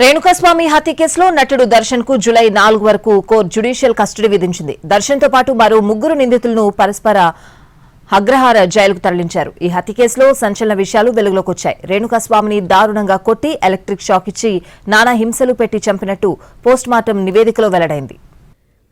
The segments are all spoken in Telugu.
రేణుకాస్వామి హత్య కేసులో నటుడు దర్శన్ కు జూలై 4 వరకు కోర్టు జ్యుడిషియల్ కస్టడీ విధించింది. దర్శన్ తో పాటు మరో ముగ్గురు నిందితులను పరస్పర అగ్రహార జైలుకు తరలించారు. ఈ హత్య కేసులో సంచలన విషయాలు వెలుగులోకి వచ్చాయి. రేణుకాస్వామిని దారుణంగా కొట్టి ఎలక్ట్రిక్ షాక్ ఇచ్చి నానా హింసలు పెట్టి చంపినట్టు పోస్టుమార్టం నివేదికలో వెల్లడైంది.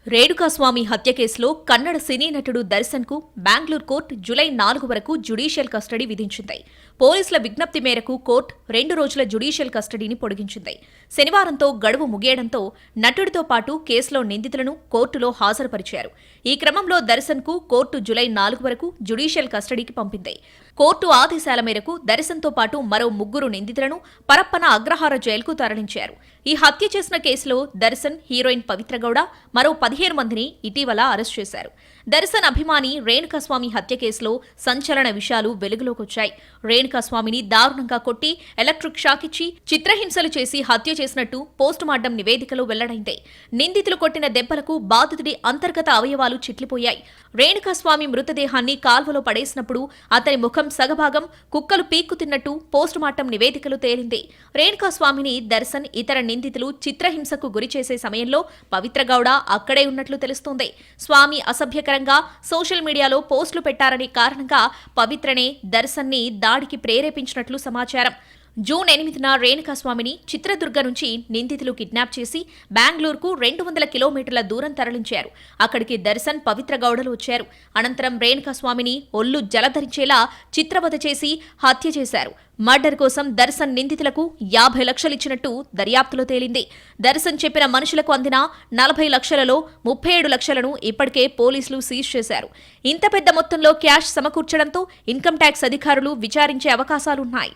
రేణుకాస్వామి హత్య కేసులో కన్నడ సినీ నటుడు దర్శన్ కు బెంగళూరు కోర్టు జూలై 4 వరకు జ్యుడిషియల్ కస్టడీ విధించింది. పోలీసుల విజ్ఞప్తి మేరకు కోర్టు 2 రోజుల జ్యుడిషియల్ కస్టడీని పొడిగించింది. శనివారంతో గడువు ముగియడంతో నటుడితో పాటు కేసులో నిందితులను కోర్టులో హాజరుపరిచారు. ఈ క్రమంలో దర్శన్ కు కోర్టు జూలై 4 వరకు జ్యుడిషియల్ కస్టడీకి పంపింది. కోర్టు ఆదేశాల మేరకు దర్శన్తో పాటు మరో ముగ్గురు నిందితులను పరప్పన అగ్రహార జైలుకు తరలించారు. ఈ హత్య చేసిన కేసులో దర్శన్, హీరోయిన్ పవిత్ర గౌడ, మరో 15 మందిని ఇటీవల అరెస్ట్ చేశారు. దర్శన్ అభిమాని రేణుకాస్వామి హత్య కేసులో సంచలన విషయాలు వెలుగులోకొచ్చాయి. రేణుకాస్వామిని దారుణంగా కొట్టి ఎలక్ట్రిక్ షాక్ ఇచ్చి చిత్రహింసలు చేసి హత్య చేసినట్టు పోస్టుమార్టం నివేదికలో వెల్లడైంది. నిందితులు కొట్టిన దెబ్బలకు బాధితుడి అంతర్గత అవయవాలు చిట్లిపోయాయి. రేణుకాస్వామి మృతదేహాన్ని కాల్వలో పడేసినప్పుడు అతని ముఖం సగభాగం కుక్కలు పీక్కు తిన్నట్టు పోస్టుమార్టం నివేదికలో తేలింది. రేణుకాస్వామిని దర్శన్, ఇతర నిందితులు చిత్రహింసకు గురిచేసే సమయంలో పవిత్ర గౌడ అక్కడే ఉన్నట్లు తెలుస్తోంది. స్వామి అసభ్యకరంగా సోషల్ మీడియాలో పోస్టులు పెట్టారనే కారణంగా పవిత్రనే దర్శన్ని దాడికి ప్రేరేపించినట్లు సమాచారం. జూన్ 8న రేణుకాస్వామిని చిత్రదుర్గ నుంచి నిందితులు కిడ్నాప్ చేసి బెంగళూరుకు 200 కిలోమీటర్ల దూరం తరలించారు. అక్కడికి దర్శన్, పవిత్ర గౌడలు వచ్చారు. అనంతరం రేణుకాస్వామిని ఒళ్ళు జలధరించేలా చిత్రవధ చేసి హత్య చేశారు. మర్డర్ కోసం దర్శన్ నిందితులకు 50 లక్షలు ఇచ్చినట్టు దర్యాప్తులో తేలింది. దర్శన్ చెప్పిన మనుషులకు అందిన 40 లక్షలలో 37 లక్షలను ఇప్పటికే పోలీసులు సీజ్ చేశారు. ఇంత పెద్ద మొత్తంలో క్యాష్ సమకూర్చడంతో ఇన్కమ్ ట్యాక్స్ అధికారులు విచారించే అవకాశాలున్నాయి.